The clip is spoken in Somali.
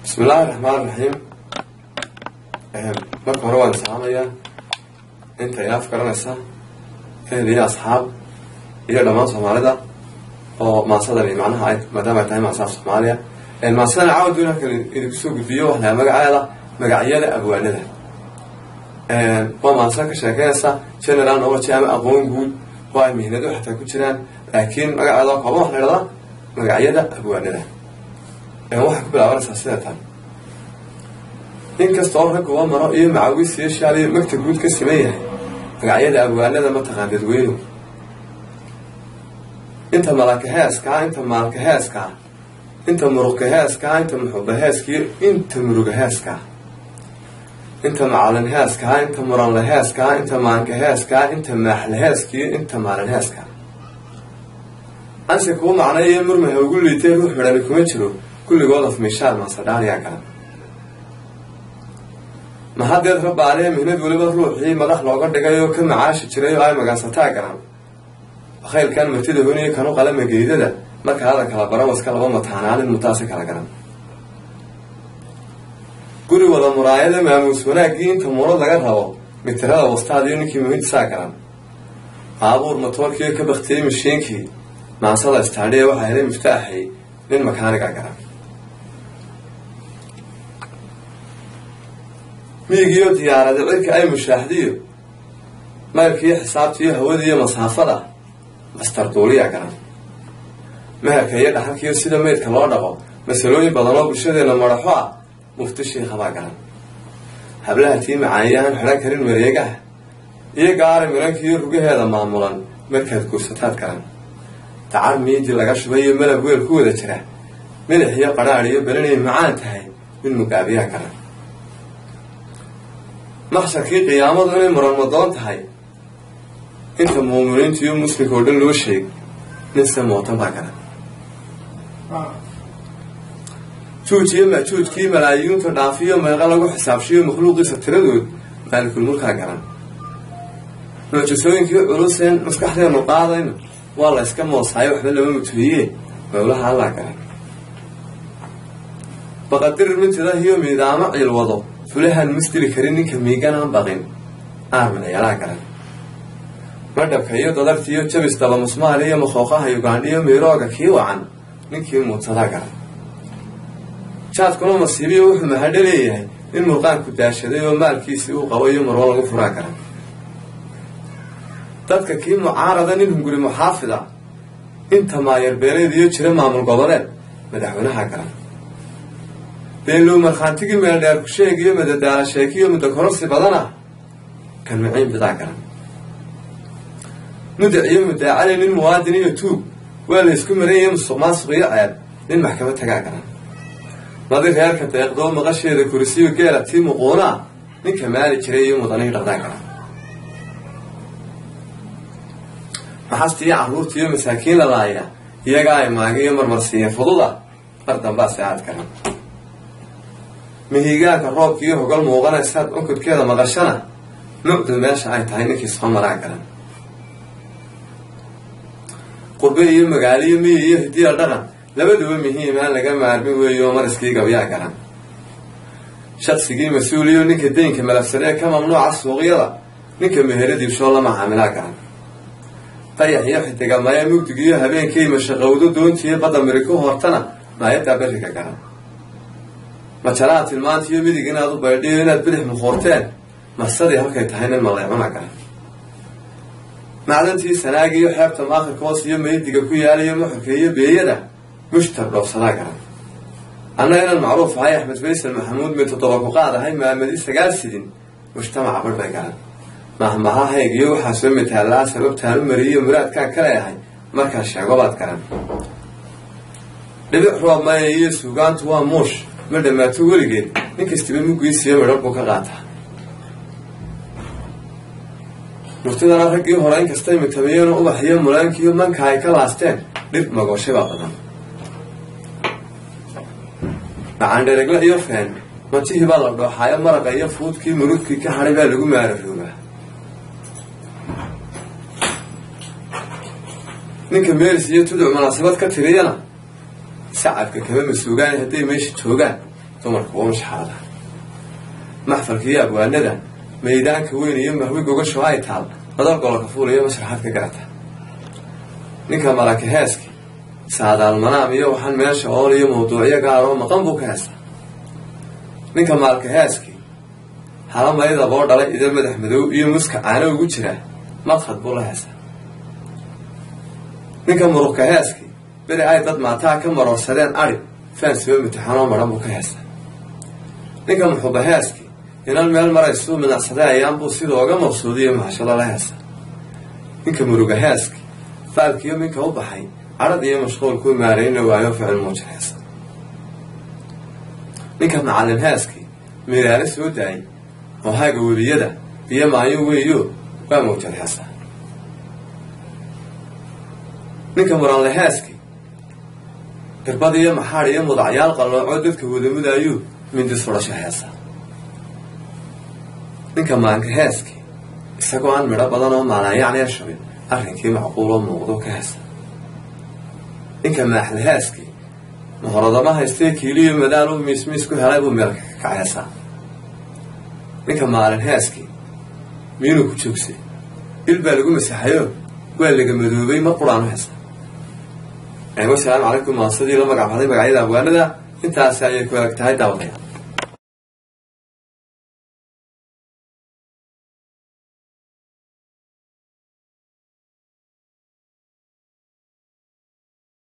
بسم الله الرحمن الرحيم. marka hore waan salaamayaa inta ay afkaranaysa iyo asxaab iyo dhammaan Soomaalida oo maasadan macnaha ay maadaama tahay maasada Soomaaliya maasadan caawduna kale inuu soo gudbiyo wax la magacyada abwaanada waa maasada ka sheekaysa general oo jaama aqoon guud waa mihnado xataa ku jiraan laakiin magacyada kooban wax la yiraahdo magacyada abwaanada waxa ku bilaabanaysa sidatan inkastoo raggu waa maro iyo macawis iyo shaali maktab guud ka sameeyay magacyada abwaanada ma taqaan dadweynuhu inta malaka heeska inta maalka heeska inta muruqa heeska inta muxubba heeska inta muruqa heeska inta macalin heeska inta muran la heeska inta maanka heeska inta maaxla heeska inta maalin heeska anse kuwa macnaheeyo murmaha ugu liitay ruux xidhan kuma jiro kulligood af meeshaad ma sadhaariya kala ma hadeed rabaale mihnad waliba ruuxii madax looga dhigayo ka macaashi jiray oo ay magaasataa garan khayrkan martida huniye kanu qalama geedada marka hada kala baran waska laba mataanaalin mutaasi kala garan guri wada muraayada maamuus wanaagii inta muro laga rabo mitirada wastaadiyo ninkii muhiimsaa garan baabuur matoorkii ka baktiyey mishiinkii maasada istaadhiya waxaa helay miftaaxay nin makaaniga garan miyigiyo diyaarada cirka ay mushaaxdiyo mayrkiiyo xisaabtiiyo hawadiiyo masaafada mastar duuliya garan meherka iyo dhaxalkiiyo sida meydka loo dhaqo masalooyin badan oo bulshadeena madaxo ah mufti sheekhabaa garan hablaha tii macaaniyahan xidhan karin wareegaha iyo gaari mirankiiyo rugaheeda maamulan markaad guursataad garan dacar miidi laga shubayo malab weel ku wada jira milix iyo qadhaadh iyo belinay macaan tahay min mugaabiyaa garan maxsharkii qiyaamadu inay muranmadoon tahay inta muuminiinta iyo muslimka oo dhan loo sheeg ninse mootan baa garan juuj iyo majuujkii malaayiinta dhaafiyo meeqa lagu xisaabshiyo makhluuqiisa tiradood maalikul mulkaa garan mucjisooyinkii culuseen maskaxdeenu qaadayna waa la yska moosaayo waxba lama mutuliyee mawlaha allaa garan baqadirir mintida iyo miidaamo ciilwado fulahan misdiri karin ninka miiganaan baqin aarmanayalaa garan madhabka iyo dadarta iyo jabis daba musmaal iyo makhooqaha ugandha iyo miirooga kii wacan ninkii muudsadaa garan jaadkuna masiibiyo wuxuu mahadho leeyahay in murqaanku daashaday oo maalkiisii uu qabo iyo marwo lagu furaa garan dadka kii mucaarada nin hunguri muxaafida inta maayarbeeleed iyo jira maamul goboleed madaxweynaha garan beelow markhaantigii meel dheer ku sheegiyo madadaala sheekiyo muddo kororsi badana kan maciin bidaa garan mudac iyo mudaacale nin muwaadin iyo tuug waa la isku maran yahay musuq maasuq iyo ceeb nin maxkamad tagaa garan madi reerka deeqdoo maqasheeda kurisiyo geela tii muquunaa ninka maali jiray iyo mudanihii dhaqdaa garan maxasta iyo carruurta iyo masaakiin la laaya iyagaa ay maagiyo marmarsiiyeen fududa mar dambaa saacad garan mihigaanka roobka iyo hogol muuqanaysaad onkudkeeda maqashana mucdad meesha ay tahay ninkii soo maraa garan qurbe iyo magaalo iyo miyi iyo hidiya dhaqan labaduba muhiimaan laga maarmin weeyo mariskii gabyaa garan shaqsigii mas-uuliyo ninka deynka malafsadee ka mamnuuca suuqyada ninka meheradiibshoo la macaamilaa garan dayax iyo xidiga maya mugdigiiyo habeenkii mashaqowdo doontiiyo badda miri ku hortana maayadaa beriga garan majalaha tilmaanta iyo midig inaad u baydhiyo inaad bidix mukhuurteen marsadii halkay tahay nin maleecuna garan macdantii sanaagi iyo xeebta maakhirka hoos iyo maydiga ku yaalayo muxurka iyo beeyada mushtar dhoofsadaa garan anna inaan macruuf ahay axmed faysal maxamuud mid 7 ku qaadahay maamadi 9 sidin mujtamaca badh bay garan mahmahahaygiyo waxaa soo mitaallaa sababtaan u mariyo muraadkaan ka leeyahay markaa sheego baad garan dhibic roob maya iyo suugaantu waa muush ma dhammaato weligeed ninkastiba mugiisiyo midhar buu ka qaataa murtidana raggii hore inkastay mitamiyeen ubax iyo mulaankiiyo manka ay ka laasteen dhir magooshabaa badan macaandheregla iyo feen mantihii baa la dhooxaayo maraqa iyo fuudkii murugkii ka hadhay baa lagu maararoogaa ninka meelis iyo tuduc munaasabad ka tiriyana sacabka kama masuugaan hadday meesha joogaan dumarku waa mashxarada maxfalkii abwaanada meydaanka weyn iyo mahwi gogasho ay taal madal gololka fuulayo mashraxaad ka garata ninka maraka heeski saadaal manaam iyo waxaan meesha ool iyo mawduucyo gaar oo maqan buu ka heestaa ninka maalka heeski halamayda boo dhalay ida madax madow iyo muska caano ugu jira madkhad buu la heestaa ninka muruqka heeski beri ay dad maataa ka maroorsadeen ari faansiba mutaxanoo maran buu ka heestaa ninka muxuba heeski inan meel maraysuu minacsaday ayaanbuu sidooga maqsuudiyo mahashado la heestaa ninka muruga heeski faalkiyo minka u baxay cadhad iyo mashquulkuu maarayna waayo ficil muujir heesa ninka macallin heeskii midaale soo daayay oo haaga weliyada iyo maayo weeyo waa muujir heesa ninka muranle heeskii irbad iyo maxaad iyo mudacyaal qalloocoo dadka wadamudaayuu mindis fudhasho heesa ninka maanka heeskii isagoo aan midho badan oo maalaayacnaya shabin arrinkii macquuloo muuqdo ka heesa ninka maaxle heeskii mahoradama haystee kiiliyo madaaluu miismiis ku helay buu meelka ka kaceesaa ninka maalin heeskii miinuu ku joogsay il baa lagu masaxayo waa laga madoobay mar quraanu heesa wasalaamu calaykum maasadii la magacbaday magacyada abwaanada intaasi ayay ku eeg tahay daawadayaal